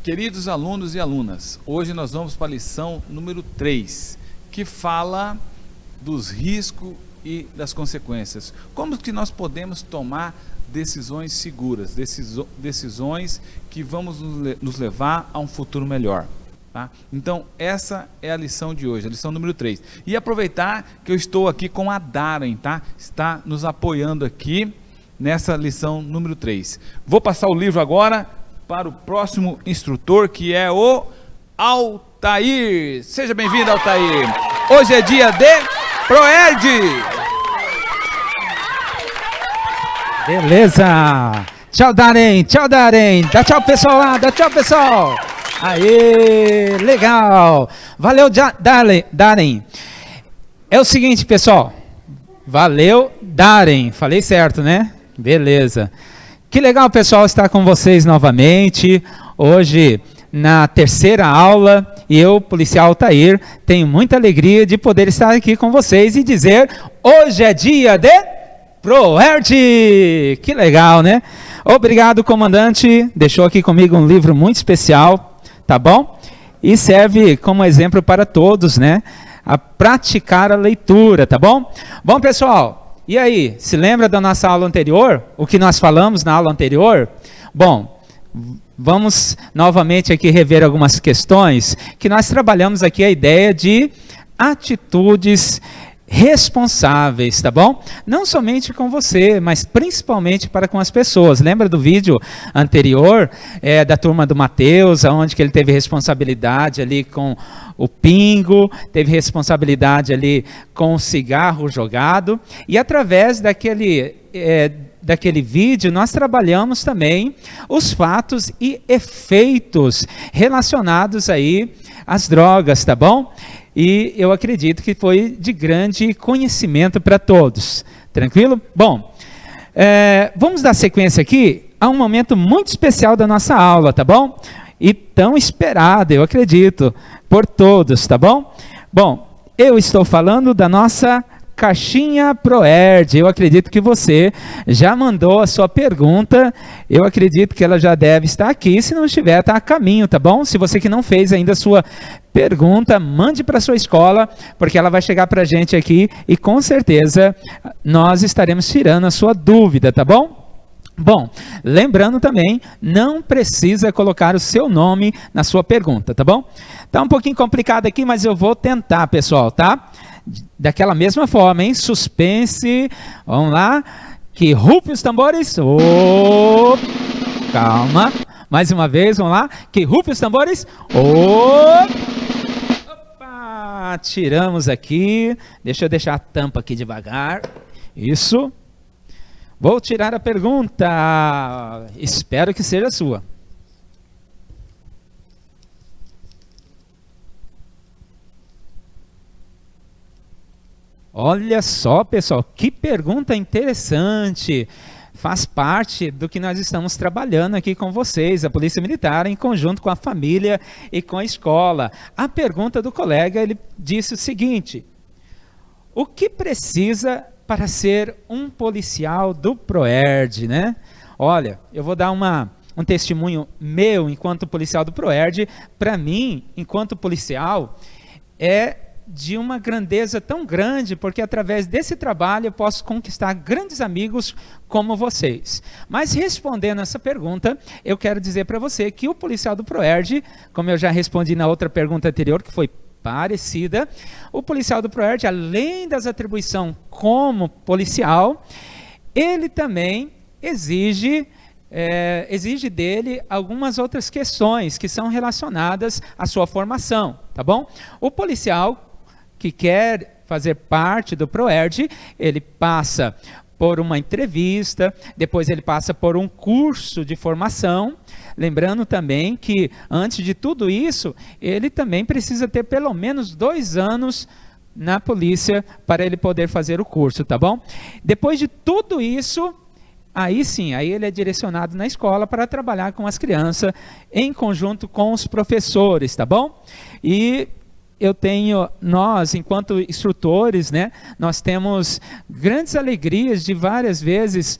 Queridos alunos e alunas, hoje nós vamos para a lição número 3, que fala dos riscos e das consequências. Como que nós podemos tomar decisões seguras, decisões que vão nos levar a um futuro melhor. Tá? Então, essa é a lição de hoje, a lição número 3. E aproveitar que eu estou aqui com a Darren, tá? Está nos apoiando aqui nessa lição número 3. Vou passar o livro agora para o próximo instrutor, que é o Altair. Seja bem-vindo, Altair. Hoje é dia de Proerd. Beleza. Tchau, Darren. Tchau, Darren. Dá tchau, pessoal lá. Dá tchau, pessoal. Aê, legal. Valeu, Darren. É o seguinte, pessoal. Valeu, Darren. Falei certo, né? Beleza. Que legal, pessoal, estar com vocês novamente. Hoje, na terceira aula, e eu, policial Altair, tenho muita alegria de poder estar aqui com vocês e dizer: hoje é dia de Proerd. Que legal, né? Obrigado, comandante. Deixou aqui comigo um livro muito especial, tá bom? E serve como exemplo para todos, né? A praticar a leitura, tá bom? Bom, pessoal, e aí, se lembra da nossa aula anterior? O que nós falamos na aula anterior? Bom, vamos novamente aqui rever algumas questões que nós trabalhamos aqui a ideia de atitudes responsáveis, tá bom? Não somente com você, mas principalmente para com as pessoas. Lembra do vídeo anterior da turma do Mateus, onde que ele teve responsabilidade ali com o pingo, teve responsabilidade ali com o cigarro jogado, e através daquele vídeo nós trabalhamos também os fatos e efeitos relacionados aí às drogas, tá bom? E eu acredito que foi de grande conhecimento para todos. Tranquilo? Bom, vamos dar sequência aqui a um momento muito especial da nossa aula, tá bom? E tão esperado, eu acredito, por todos, tá bom? Bom, eu estou falando da nossa caixinha Proerd. Eu acredito que você já mandou a sua pergunta. Eu acredito que ela já deve estar aqui. Se não estiver, está a caminho, tá bom? Se você que não fez ainda a sua pergunta, mande para a sua escola, porque ela vai chegar para a gente aqui e com certeza nós estaremos tirando a sua dúvida, tá bom? Bom, lembrando também, não precisa colocar o seu nome na sua pergunta, tá bom? Tá um pouquinho complicado aqui, mas eu vou tentar, pessoal, tá? Daquela mesma forma, hein? Suspense. Vamos lá. Que rufem os tambores. Oh, calma. Mais uma vez, vamos lá. Que rufem os tambores. Oh. Opa, tiramos aqui. Deixa eu deixar a tampa aqui devagar. Isso. Vou tirar a pergunta. Espero que seja a sua. Olha só, pessoal, que pergunta interessante. Faz parte do que nós estamos trabalhando aqui com vocês, a Polícia Militar, em conjunto com a família e com a escola. A pergunta do colega, ele disse o seguinte: o que precisa para ser um policial do Proerd, né? Olha, eu vou dar um testemunho meu enquanto policial do Proerd. Para mim, enquanto policial, é de uma grandeza tão grande, porque através desse trabalho eu posso conquistar grandes amigos como vocês. Mas respondendo essa pergunta, eu quero dizer para você que o policial do Proerd, como eu já respondi na outra pergunta anterior, que foi parecida, o policial do Proerd, além das atribuições como policial, ele também exige dele algumas outras questões que são relacionadas à sua formação, tá bom? O policial que quer fazer parte do Proerd, ele passa por uma entrevista, depois ele passa por um curso de formação. Lembrando também que, antes de tudo isso, ele também precisa ter pelo menos 2 anos na polícia para ele poder fazer o curso, tá bom? Depois de tudo isso, aí sim, aí ele é direcionado na escola para trabalhar com as crianças, em conjunto com os professores, tá bom? E nós, enquanto instrutores, né, nós temos grandes alegrias de várias vezes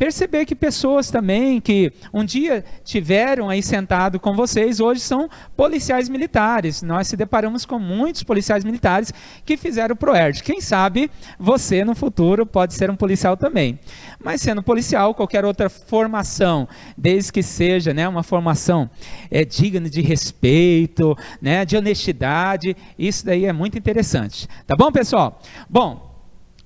perceber que pessoas também que um dia tiveram aí sentado com vocês, hoje são policiais militares. Nós se deparamos com muitos policiais militares que fizeram o ProErd. Quem sabe você no futuro pode ser um policial também. Mas sendo policial, qualquer outra formação, desde que seja, né, uma formação digna de respeito, né, de honestidade, isso daí é muito interessante. Tá bom, pessoal? Bom,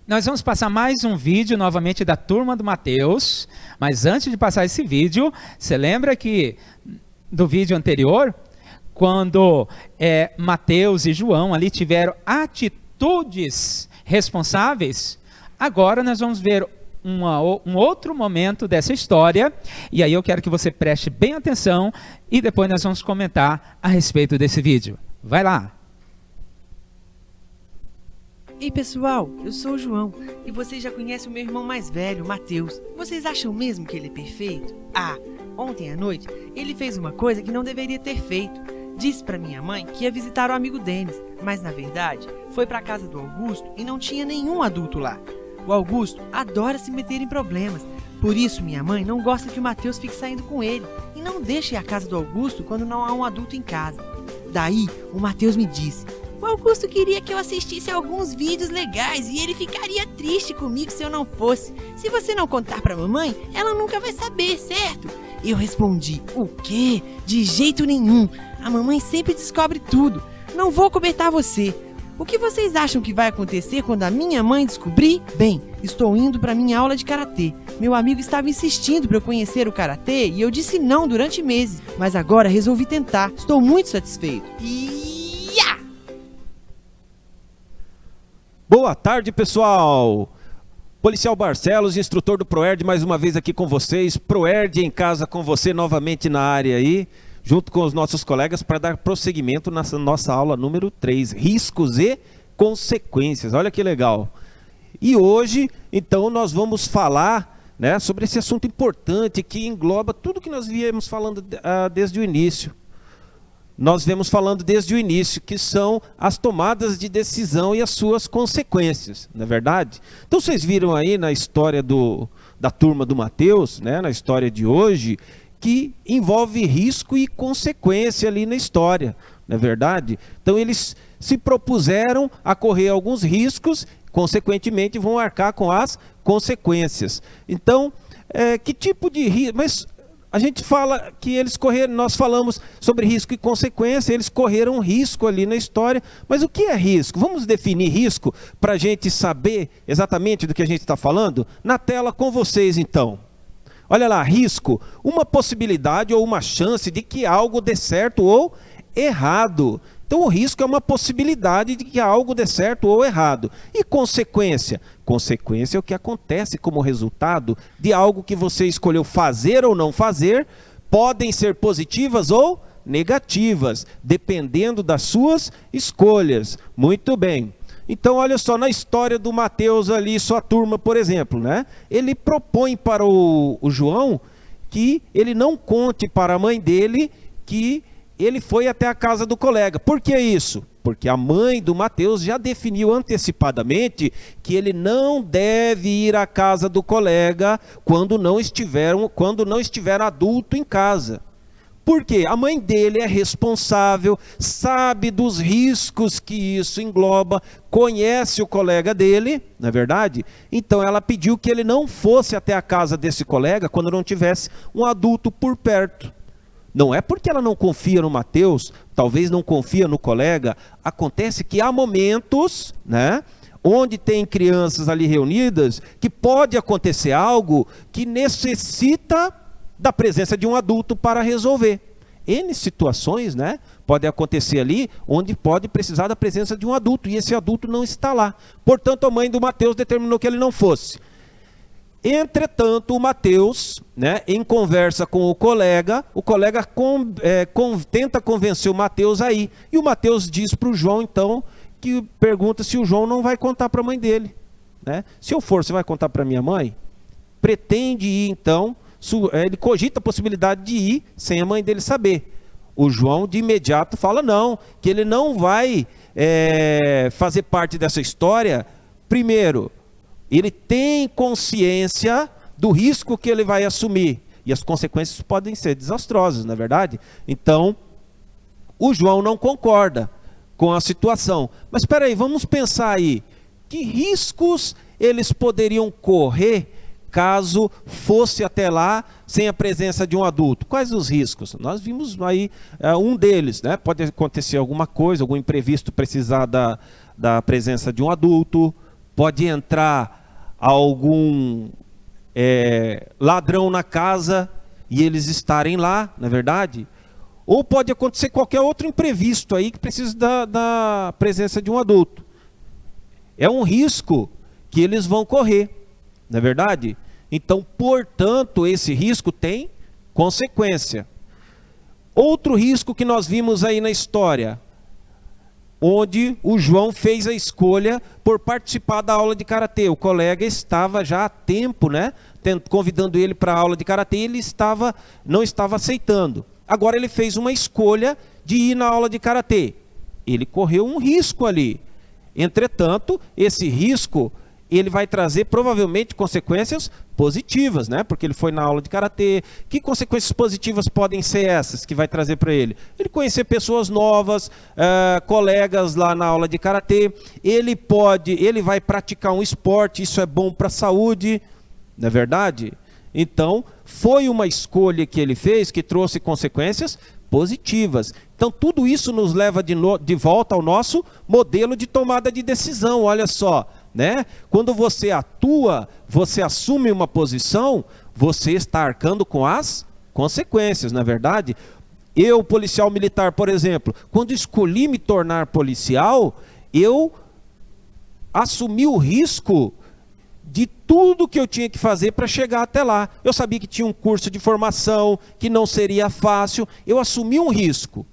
nós vamos passar mais um vídeo novamente da turma do Mateus, mas antes de passar esse vídeo, você lembra que do vídeo anterior, quando Mateus e João ali tiveram atitudes responsáveis? Agora nós vamos ver um outro momento dessa história, e aí eu quero que você preste bem atenção, e depois nós vamos comentar a respeito desse vídeo. Vai lá! Ei pessoal, eu sou o João e vocês já conhecem o meu irmão mais velho, Mateus. Vocês acham mesmo que ele é perfeito? Ah, ontem à noite ele fez uma coisa que não deveria ter feito. Disse para minha mãe que ia visitar o amigo Denis, mas na verdade foi para a casa do Augusto e não tinha nenhum adulto lá. O Augusto adora se meter em problemas, por isso minha mãe não gosta que o Mateus fique saindo com ele e não deixe ir à casa do Augusto quando não há um adulto em casa. Daí o Mateus me disse: o Augusto queria que eu assistisse a alguns vídeos legais e ele ficaria triste comigo se eu não fosse. Se você não contar pra mamãe, ela nunca vai saber, certo? Eu respondi: o quê? De jeito nenhum. A mamãe sempre descobre tudo. Não vou cobertar você. O que vocês acham que vai acontecer quando a minha mãe descobrir? Bem, estou indo para minha aula de karatê. Meu amigo estava insistindo para eu conhecer o karatê e eu disse não durante meses. Mas agora resolvi tentar. Estou muito satisfeito. Boa tarde, pessoal! Policial Barcelos, instrutor do ProErd, mais uma vez aqui com vocês. ProErd em casa com você novamente na área aí, junto com os nossos colegas para dar prosseguimento na nossa aula número 3, riscos e consequências. Olha que legal! E hoje, então, nós vamos falar, né, sobre esse assunto importante que engloba tudo que nós viemos falando desde o início. Nós vemos falando desde o início, que são as tomadas de decisão e as suas consequências, não é verdade? Então vocês viram aí na história da turma do Mateus, né, na história de hoje, que envolve risco e consequência ali na história, não é verdade? Então eles se propuseram a correr alguns riscos, consequentemente vão arcar com as consequências. Então, que tipo de risco... Mas a gente fala que eles correram, nós falamos sobre risco e consequência, eles correram risco ali na história, mas o que é risco? Vamos definir risco para a gente saber exatamente do que a gente está falando? Na tela com vocês então. Olha lá, risco, uma possibilidade ou uma chance de que algo dê certo ou errado. Então o risco é uma possibilidade de que algo dê certo ou errado. E consequência? Consequência é o que acontece como resultado de algo que você escolheu fazer ou não fazer. Podem ser positivas ou negativas, dependendo das suas escolhas. Muito bem. Então olha só, na história do Mateus ali, sua turma, por exemplo, né? Ele propõe para o João que ele não conte para a mãe dele que ele foi até a casa do colega. Por que isso? Porque a mãe do Mateus já definiu antecipadamente que ele não deve ir à casa do colega quando não estiver adulto em casa. Por quê? A mãe dele é responsável, sabe dos riscos que isso engloba, conhece o colega dele, não é verdade? Então ela pediu que ele não fosse até a casa desse colega quando não tivesse um adulto por perto. Não é porque ela não confia no Mateus, talvez não confia no colega. Acontece que há momentos, né, onde tem crianças ali reunidas, que pode acontecer algo que necessita da presença de um adulto para resolver. N situações, né, pode acontecer ali, onde pode precisar da presença de um adulto, e esse adulto não está lá. Portanto, a mãe do Mateus determinou que ele não fosse. Entretanto, o Mateus, né, em conversa com o colega tenta convencer o Mateus a ir. E o Mateus diz para o João, então, que pergunta se o João não vai contar para a mãe dele. Né? Se eu for, você vai contar para minha mãe? Pretende ir, então, ele cogita a possibilidade de ir sem a mãe dele saber. O João, de imediato, fala não, que ele não vai fazer parte dessa história. Primeiro, ele tem consciência do risco que ele vai assumir. E as consequências podem ser desastrosas, não é verdade? Então, o João não concorda com a situação. Mas espera aí, vamos pensar aí. Que riscos eles poderiam correr caso fosse até lá sem a presença de um adulto? Quais os riscos? Nós vimos aí um deles, né? Pode acontecer alguma coisa, algum imprevisto precisar da presença de um adulto, pode entrar algum ladrão na casa e eles estarem lá, não é verdade? Ou pode acontecer qualquer outro imprevisto aí que precisa da presença de um adulto. É um risco que eles vão correr, não é verdade? Então, portanto, esse risco tem consequência. Outro risco que nós vimos aí na história, onde o João fez a escolha por participar da aula de karatê. O colega estava já há tempo, né, convidando ele para a aula de karatê, e ele não estava aceitando. Agora ele fez uma escolha de ir na aula de karatê. Ele correu um risco ali. Entretanto, esse risco ele vai trazer provavelmente consequências positivas, né? Porque ele foi na aula de karatê. Que consequências positivas podem ser essas que vai trazer para ele? Ele conhecer pessoas novas, colegas lá na aula de karatê. Ele vai praticar um esporte, isso é bom para a saúde, não é verdade? Então, foi uma escolha que ele fez que trouxe consequências positivas. Então, tudo isso nos leva de volta ao nosso modelo de tomada de decisão. Olha só, né? Quando você atua, você assume uma posição, você está arcando com as consequências, não é verdade? Eu, policial militar, por exemplo, quando escolhi me tornar policial, eu assumi o risco de tudo que eu tinha que fazer para chegar até lá. Eu sabia que tinha um curso de formação, que não seria fácil, eu assumi um risco,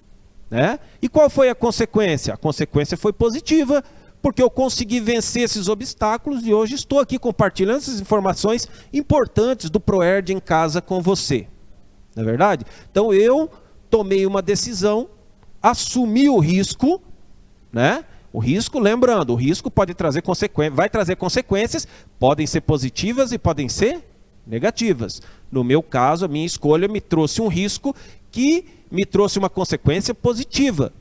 né? E qual foi a consequência? A consequência foi positiva, porque eu consegui vencer esses obstáculos e hoje estou aqui compartilhando essas informações importantes do ProErd em casa com você. Não é verdade? Então eu tomei uma decisão, assumi o risco, né? O risco, lembrando, o risco pode trazer consequências, vai trazer consequências, podem ser positivas e podem ser negativas. No meu caso, a minha escolha me trouxe um risco que me trouxe uma consequência positiva.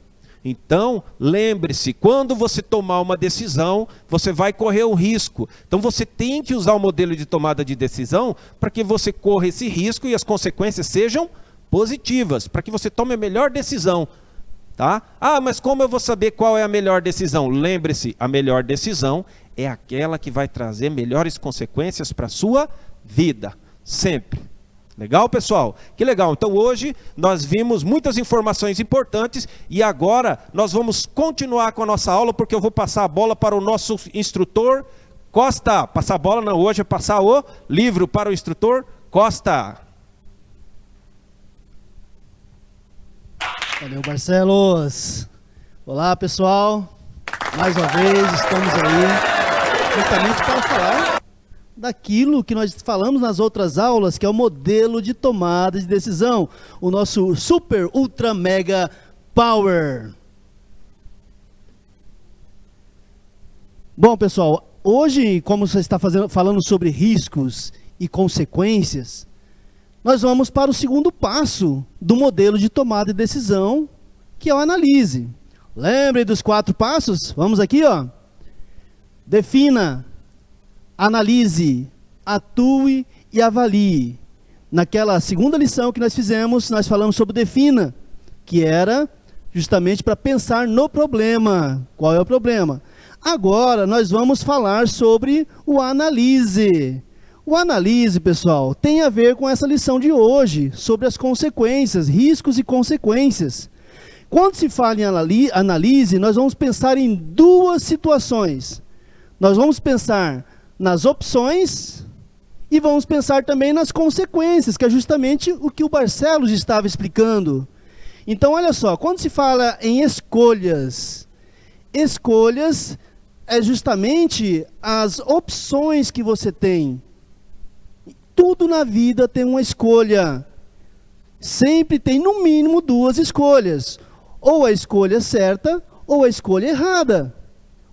Então, lembre-se, quando você tomar uma decisão, você vai correr um risco. Então, você tem que usar o modelo de tomada de decisão para que você corra esse risco e as consequências sejam positivas, para que você tome a melhor decisão. Tá? Ah, mas como eu vou saber qual é a melhor decisão? Lembre-se, a melhor decisão é aquela que vai trazer melhores consequências para a sua vida, sempre. Legal, pessoal? Que legal. Então hoje nós vimos muitas informações importantes e agora nós vamos continuar com a nossa aula, porque eu vou passar a bola para o nosso instrutor Costa. Passar a bola não, hoje é passar o livro para o instrutor Costa. Valeu, Barcelos. Olá, pessoal. Mais uma vez, estamos aí justamente para falar daquilo que nós falamos nas outras aulas, que é o modelo de tomada de decisão, o nosso Super Ultra Mega Power. Bom, pessoal, hoje, como você está falando sobre riscos e consequências, nós vamos para o segundo passo do modelo de tomada de decisão, que é o analise. Lembre dos 4 passos? Vamos aqui, ó. Defina, analise, atue e avalie. Naquela segunda lição que nós fizemos, nós falamos sobre defina, que era justamente para pensar no problema. Qual é o problema? Agora nós vamos falar sobre o analise. O analise, pessoal, tem a ver com essa lição de hoje, sobre as consequências, riscos e consequências. Quando se fala em analise, nós vamos pensar em 2 situações. Nós vamos pensar nas opções e vamos pensar também nas consequências, que é justamente o que o Barcelos estava explicando. Então, olha só, quando se fala em escolhas, escolhas é justamente as opções que você tem. Tudo na vida tem uma escolha. Sempre tem no mínimo 2 escolhas. Ou a escolha certa ou a escolha errada.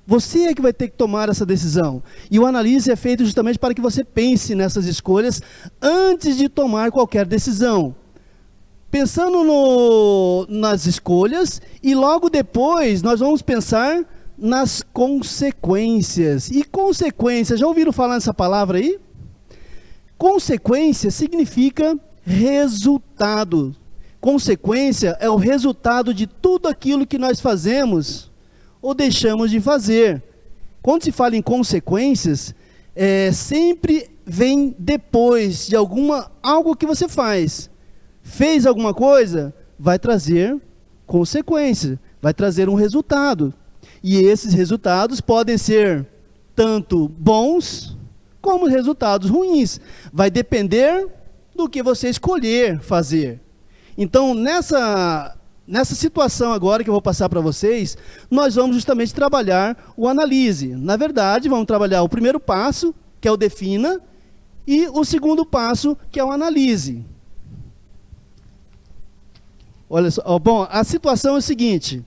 Você é que vai ter que tomar essa decisão. E o analise é feito justamente para que você pense nessas escolhas antes de tomar qualquer decisão. Pensando nas escolhas e logo depois nós vamos pensar nas consequências. E consequências, já ouviram falar nessa palavra aí? Consequência significa resultado. Consequência é o resultado de tudo aquilo que nós fazemos ou deixamos de fazer. Quando se fala em consequências, sempre vem depois de algo que você faz. Fez alguma coisa, vai trazer consequência, vai trazer um resultado. E esses resultados podem ser tanto bons como resultados ruins. Vai depender do que você escolher fazer. Então, nessa situação agora que eu vou passar para vocês, nós vamos justamente trabalhar o analise. Na verdade, vamos trabalhar o primeiro passo, que é o defina, e o segundo passo, que é o analise. Olha só, bom, a situação é o seguinte.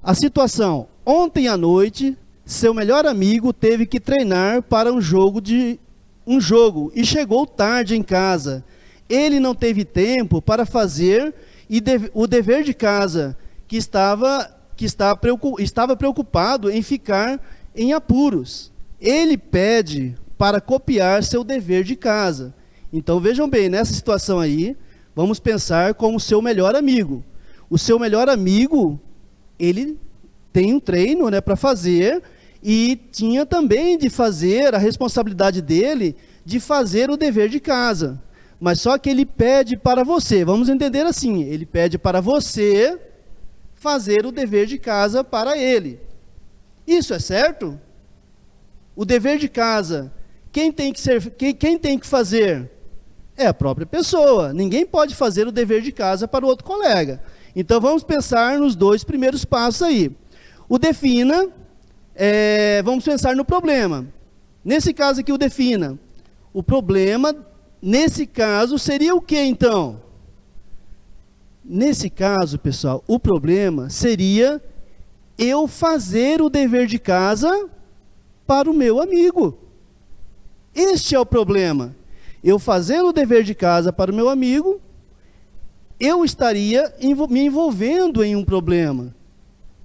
A situação, ontem à noite, seu melhor amigo teve que treinar para um jogo e chegou tarde em casa. Ele não teve tempo para fazer o dever de casa, que estava preocupado em ficar em apuros. Ele pede para copiar seu dever de casa. Então vejam bem, nessa situação aí, vamos pensar como seu melhor amigo. O seu melhor amigo, ele tem um treino, né, para fazer, e tinha também de fazer, a responsabilidade dele, de fazer o dever de casa. Mas só que ele pede para você, vamos entender assim, ele pede para você fazer o dever de casa para ele. Isso é certo? O dever de casa, quem tem que fazer? É a própria pessoa. Ninguém pode fazer o dever de casa para o outro colega. Então vamos pensar nos dois primeiros passos aí. O defina, vamos pensar no problema. Nesse caso aqui, o defina. O problema, nesse caso, seria o que então? Nesse caso, pessoal, o problema seria eu fazer o dever de casa para o meu amigo. Este é o problema. Eu fazendo o dever de casa para o meu amigo, eu estaria me envolvendo em um problema.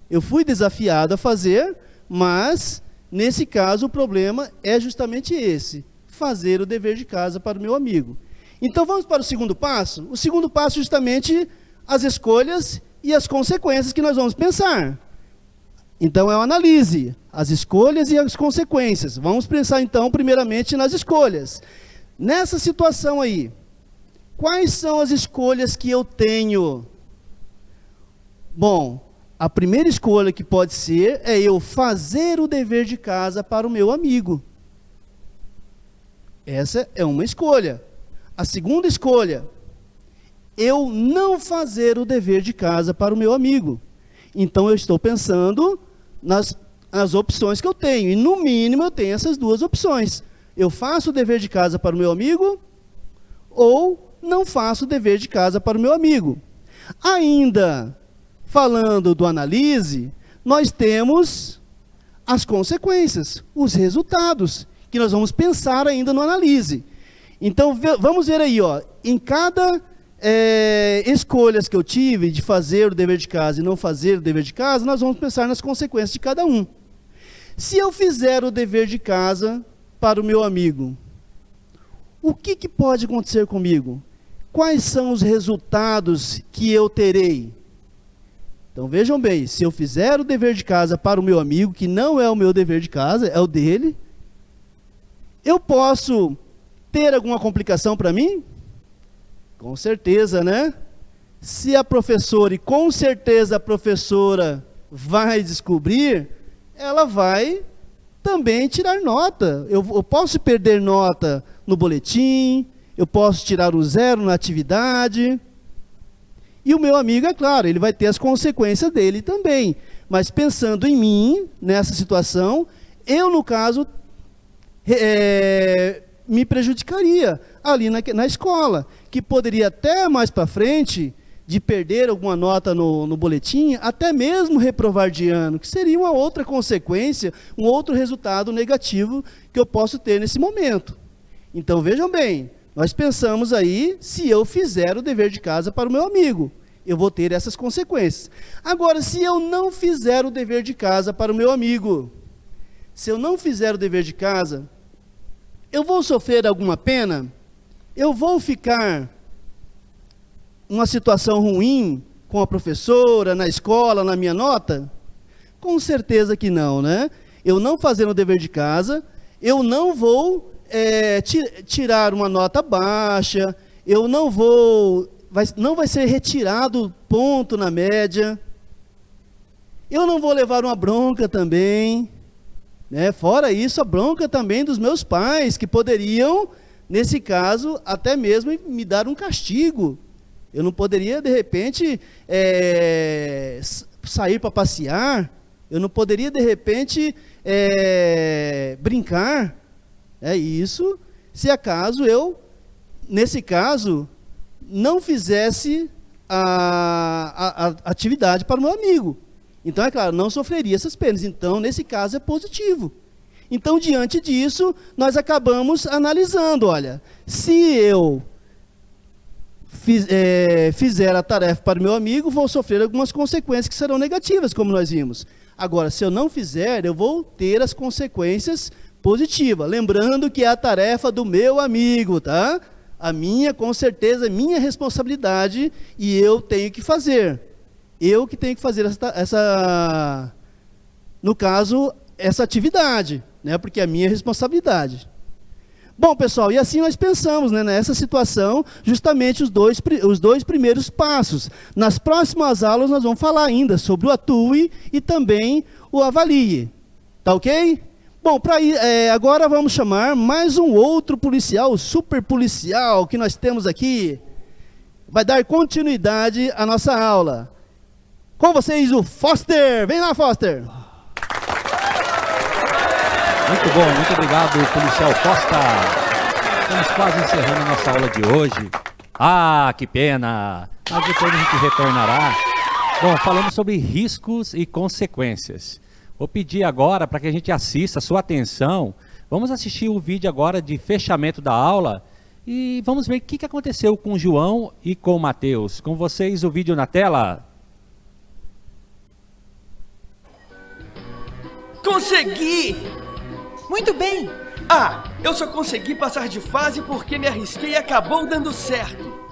Eu fui desafiado a fazer, mas, nesse caso, o problema é justamente esse. Fazer o dever de casa para o meu amigo. Então, vamos para o segundo passo? O segundo passo, justamente, as escolhas e as consequências que nós vamos pensar. Então, é uma analise, as escolhas e as consequências. Vamos pensar, então, primeiramente, nas escolhas. Nessa situação aí, quais são as escolhas que eu tenho? Bom, a primeira escolha que pode ser é eu fazer o dever de casa para o meu amigo. Essa é uma escolha. A segunda escolha, eu não fazer o dever de casa para o meu amigo. Então eu estou pensando nas opções que eu tenho, e no mínimo eu tenho essas duas opções. Eu faço o dever de casa para o meu amigo, ou não faço o dever de casa para o meu amigo. Ainda falando do analise, nós temos as consequências, os resultados, que nós vamos pensar ainda no analise. Então, vamos ver aí, ó, em cada escolhas que eu tive de fazer o dever de casa e não fazer o dever de casa, nós vamos pensar nas consequências de cada um. Se eu fizer o dever de casa para o meu amigo, o que pode acontecer comigo? Quais são os resultados que eu terei? Então vejam bem, se eu fizer o dever de casa para o meu amigo, que não é o meu dever de casa, é o dele, eu posso ter alguma complicação para mim? Com certeza, né? Se a professora, e com certeza a professora vai descobrir, ela vai também tirar nota. Eu posso perder nota no boletim, eu posso tirar um 0 na atividade. E o meu amigo, é claro, ele vai ter as consequências dele também. Mas pensando em mim, nessa situação, eu, no caso, me prejudicaria ali na escola, que poderia até mais para frente de perder alguma nota no boletim, até mesmo reprovar de ano, que seria uma outra consequência, um outro resultado negativo que eu posso ter nesse momento. Então vejam bem, nós pensamos aí, se eu fizer o dever de casa para o meu amigo, eu vou ter essas consequências. Agora, se eu não fizer o dever de casa para o meu amigo, se eu não fizer o dever de casa, eu vou sofrer alguma pena? Eu vou ficar uma situação ruim com a professora, na escola, na minha nota? Com certeza que não, né? Eu não fazendo o dever de casa, eu não vou tirar uma nota baixa, eu não vou, não vai ser retirado ponto na média, eu não vou levar uma bronca também, né? Fora isso, a bronca também dos meus pais, que poderiam, nesse caso, até mesmo me dar um castigo. Eu não poderia, de repente, sair para passear. Eu não poderia, de repente, brincar. É isso, se acaso eu, nesse caso, não fizesse a atividade para o meu amigo. Então, é claro, não sofreria essas penas. Então, nesse caso, é positivo. Então, diante disso, nós acabamos analisando, olha, se eu fizer a tarefa para o meu amigo, vou sofrer algumas consequências que serão negativas, como nós vimos. Agora, se eu não fizer, eu vou ter as consequências positivas. Lembrando que é a tarefa do meu amigo, tá? A minha, com certeza, é minha responsabilidade e eu tenho que fazer. Eu que tenho que fazer no caso, essa atividade, né? Porque é a minha responsabilidade. Bom, pessoal, e assim nós pensamos, né, nessa situação, justamente os dois primeiros passos. Nas próximas aulas nós vamos falar ainda sobre o atue e também o avalie. Tá ok? Bom, agora vamos chamar mais um outro policial, super policial, que nós temos aqui. Vai dar continuidade à nossa aula. Com vocês, o Foster. Vem lá, Foster. Muito bom, muito obrigado, policial Costa. Estamos quase encerrando a nossa aula de hoje. Ah, que pena! Mas depois a gente retornará. Bom, falamos sobre riscos e consequências. Vou pedir agora para que a gente assista, sua atenção. Vamos assistir o vídeo agora de fechamento da aula e vamos ver o que aconteceu com o João e com o Matheus. Com vocês, o vídeo na tela. Consegui! Muito bem! Eu só consegui passar de fase porque me arrisquei e acabou dando certo.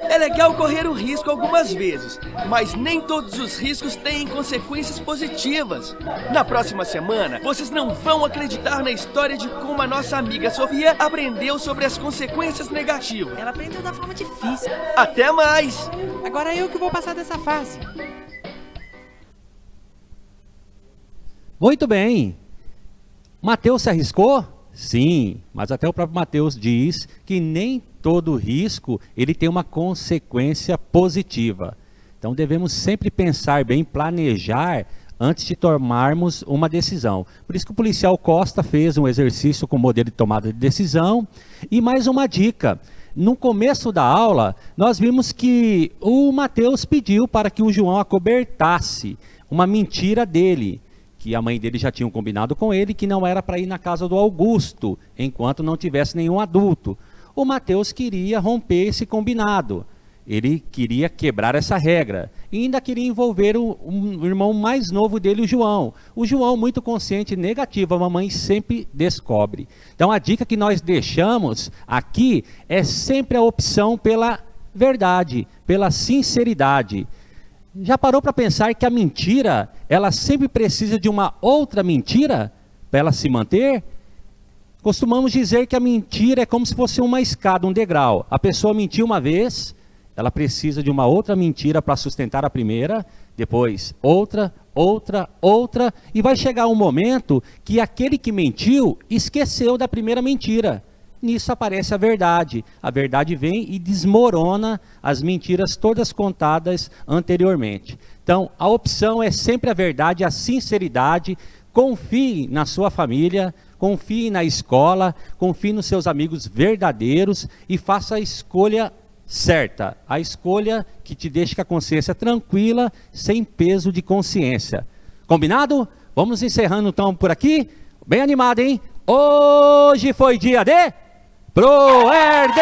É legal correr o risco algumas vezes, mas nem todos os riscos têm consequências positivas. Na próxima semana, vocês não vão acreditar na história de como a nossa amiga Sofia aprendeu sobre as consequências negativas. Ela aprendeu da forma difícil. Até mais! Agora eu que vou passar dessa fase. Muito bem. Matheus se arriscou? Sim, mas até o próprio Matheus diz que nem todo risco ele tem uma consequência positiva. Então devemos sempre pensar bem, planejar antes de tomarmos uma decisão. Por isso que o policial Costa fez um exercício com o modelo de tomada de decisão. E mais uma dica, no começo da aula nós vimos que o Matheus pediu para que o João acobertasse uma mentira dele, que a mãe dele já tinha combinado com ele, que não era para ir na casa do Augusto, enquanto não tivesse nenhum adulto. O Matheus queria romper esse combinado, ele queria quebrar essa regra, e ainda queria envolver o irmão mais novo dele, o João. O João, muito consciente e negativo, a mamãe sempre descobre. Então a dica que nós deixamos aqui é sempre a opção pela verdade, pela sinceridade. Já parou para pensar que a mentira, ela sempre precisa de uma outra mentira para ela se manter? Costumamos dizer que a mentira é como se fosse uma escada, um degrau. A pessoa mentiu uma vez, ela precisa de uma outra mentira para sustentar a primeira, depois outra, e vai chegar um momento que aquele que mentiu esqueceu da primeira mentira. Nisso aparece a verdade vem e desmorona as mentiras todas contadas anteriormente. Então, a opção é sempre a verdade, a sinceridade. Confie na sua família, confie na escola, confie nos seus amigos verdadeiros e faça a escolha certa, a escolha que te deixa com a consciência tranquila, sem peso de consciência. Combinado? Vamos encerrando então por aqui. Bem animado, hein? Hoje foi dia de ProErd!